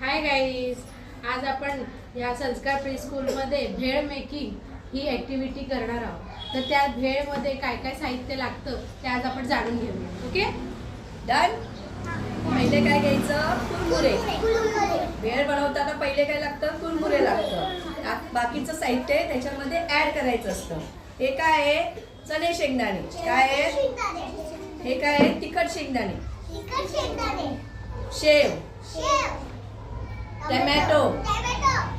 Hi guys, आज आपण या संस्कार प्री स्कूलमध्ये भेळ मेकिंग ही ॲक्टिव्हिटी करणार आहोत. तर त्या भेळमध्ये काय काय साहित्य लागतं ते आज आपण जाणून घेऊया. Okay, done. पहिले काय घ्यायचं? कुरमुरे. भेळ बनवताना पहिले काय लागतं? कुरमुरे लागतं. बाकीचं साहित्य त्याच्यामध्ये ऍड करायचं असतं. हे काय आहे? चणे शेंगदाणे. काय आहे? हे काय आहे? तिखट शेंगदाणे. शेव, टोमॅटो,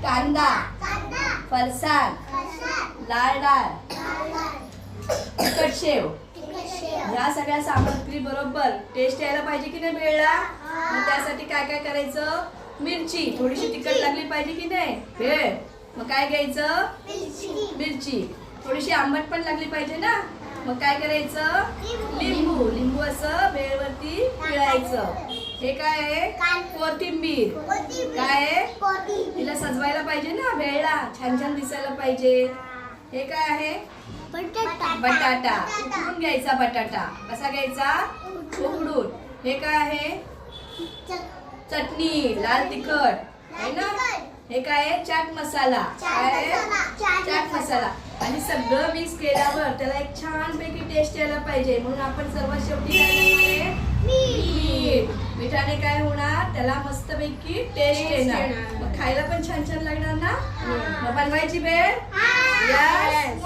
कांदा, फरसाण, लाल डाळ, तिखट शेव. या सगळ्या सामग्री बरोबर टेस्ट यायला पाहिजे की नाही भेळला? मग त्यासाठी काय काय करायचं? मिरची थोडीशी तिखट लागली पाहिजे की नाही भेळ. मग काय घ्यायचं? मिरची. थोडीशी आंबट पण लागली पाहिजे ना. मग काय करायचं? लिंबू. लिंबू असं भेळवरती पिळायचं. हे काय आहे? कोथिंबीर. काय आहे? तिला सजवायला पाहिजे ना भेळला, छान छान दिसायला पाहिजे. हे काय आहे? बटाटा. उकडून घ्यायचा बटाटा. कसा घ्यायचा? उकडून. हे काय आहे? चटणी, लाल तिखट आहे ना. हे काय आहे? चाट मसाला. काय आहे? चाट मसाला. आणि सगळं मिक्स केल्यावर त्याला एक छान पैकी टेस्ट यायला पाहिजे म्हणून आपण सर्वात शेवटी काय करणार आहे? मीठ. मिठाने काय होणार? त्याला मस्त पैकी टेस्ट येणार. मग खायला पण छान छान लागणार ना. मग बनवायची भेळ? यस.